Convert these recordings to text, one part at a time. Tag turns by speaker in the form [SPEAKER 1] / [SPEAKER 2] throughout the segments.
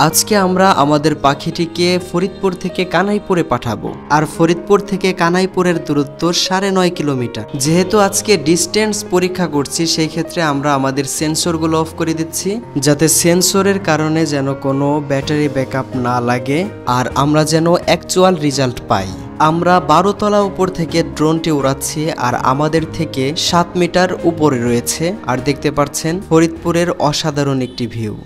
[SPEAKER 1] আজকে আমরা আমাদের পাখিটিকে ফরিদপুর থেকে কানাইপুরে পাঠাবো। আর ফরিদপুর থেকে কানাইপুরের দূরত্ব 9.5 কিলোমিটার। যেহেতু আজকে ডিস্টেন্স পরীক্ষা করছি, সেই ক্ষেত্রে আমরা আমাদের সেন্সরগুলো অফ করে দিচ্ছি, যাতে সেন্সরের কারণে যেন কোনো ব্যাটারি ব্যাকআপ না লাগে আর আমরা যেন অ্যাকচুয়াল রেজাল্ট পাই। আমরা 12 তলা উপর থেকে ড্রোনটি উড়াচ্ছি আর আমাদের থেকে 7 মিটার উপরে রয়েছে। আর দেখতে পাচ্ছেন ফরিদপুরের অসাধারণ একটি ভিউ।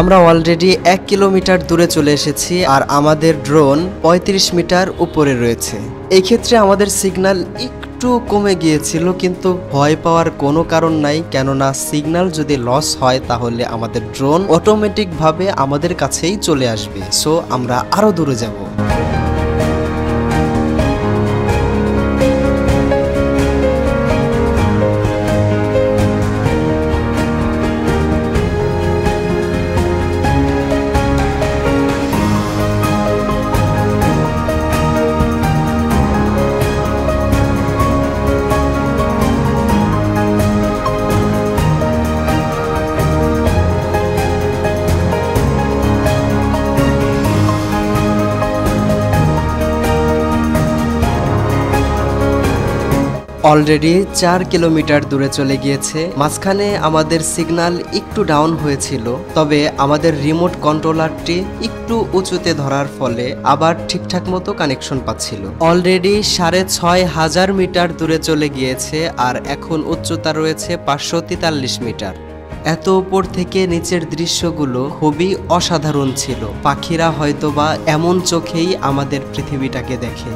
[SPEAKER 1] আমরা অলরেডি 1 কিলোমিটার দূরে চলে এসেছি আর আমাদের ড্রোন 35 মিটার উপরে রয়েছে। এই ক্ষেত্রে আমাদের সিগন্যাল একটু কমে গিয়েছিল, কিন্তু ভয় পাওয়ার কোনো কারণ নাই, কেননা সিগন্যাল যদি লস হয় তাহলে আমাদের ড্রোন অটোমেটিকভাবে আমাদের কাছেই চলে আসবে। সো আমরা আরো দূরে যাব। অলরেডি 4 কিলোমিটার দূরে চলে গিয়েছে। মাঝখানে আমাদের সিগন্যাল একটু ডাউন হয়েছিল, তবে আমাদের রিমোট কন্ট্রোলারটি একটু উঁচুতে ধরার ফলে আবার ঠিকঠাক মতো কানেকশন পাচ্ছিল। অলরেডি 6500 মিটার দূরে চলে গিয়েছে আর এখন উচ্চতা রয়েছে 543 মিটার। এত উপর থেকে নিচের দৃশ্যগুলো খুবই অসাধারণ ছিল। পাখিরা হয়তোবা এমন চোখেই আমাদের পৃথিবীটাকে দেখে।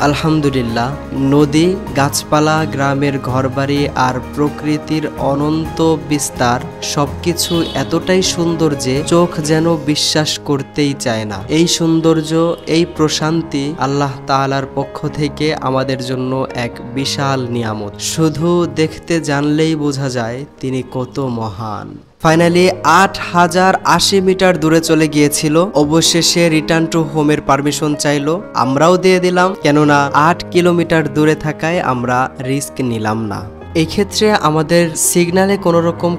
[SPEAKER 1] আলহামদুলিল্লাহ, নদী, গাছপালা, গ্রামের ঘরবাড়ি আর প্রকৃতির অনন্ত বিস্তার সবকিছু এতটাই সুন্দর যে চোখ যেন বিশ্বাস করতেই চায় না। এই সৌন্দর্য, এই প্রশান্তি আল্লাহ তাআলার পক্ষ থেকে আমাদের জন্য এক বিশাল নিয়ামত। শুধু দেখতে জানলেই বোঝা যায় তিনি কত মহান। ফাইনালি 8080 মিটার দূরে চলে গিয়েছিল। অবশেষে রিটার্ন টু হোমের পারমিশন চাইলো, আমরাও দিয়ে দিলাম, কেননা 8 কিলোমিটার দূরে থাকায় আমরা রিস্ক নিলাম না। এই ক্ষেত্রে আমাদের সিগন্যালে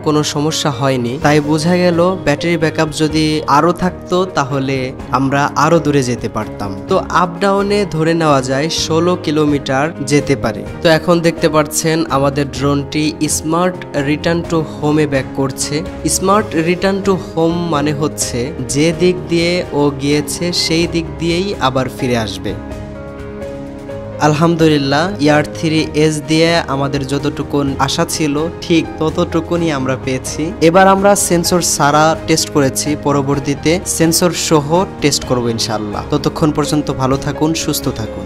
[SPEAKER 1] কোনো সমস্যা হয়নি, তাই বোঝা গেল ব্যাটারি ব্যাকআপ যদি আরো থাকতো তাহলে আমরা আরো দূরে যেতে পারতাম। তো আপ ডাউনে ধরে নেওয়া যায় 16 কিলোমিটার যেতে পারে। তো এখন দেখতে পাচ্ছেন আমাদের ড্রোনটি স্মার্ট রিটার্ন টু হোমে ব্যাক করছে। স্মার্ট রিটার্ন টু হোম মানে হচ্ছে যে দিক দিয়ে ও গিয়েছে সেই দিক দিয়েই আবার ফিরে আসবে। আলহামদুলিল্লাহ, ইয়ার 3S দিয়ে আমাদের যতটুকু আশা ছিল ঠিক ততটুকুনি আমরা পেয়েছি। এবার আমরা সেন্সর ছাড়া টেস্ট করেছি, পরবর্তীতে সেন্সর সহ টেস্ট করব ইনশাআল্লাহ। ততক্ষণ পর্যন্ত ভালো থাকুন, সুস্থ থাকুন।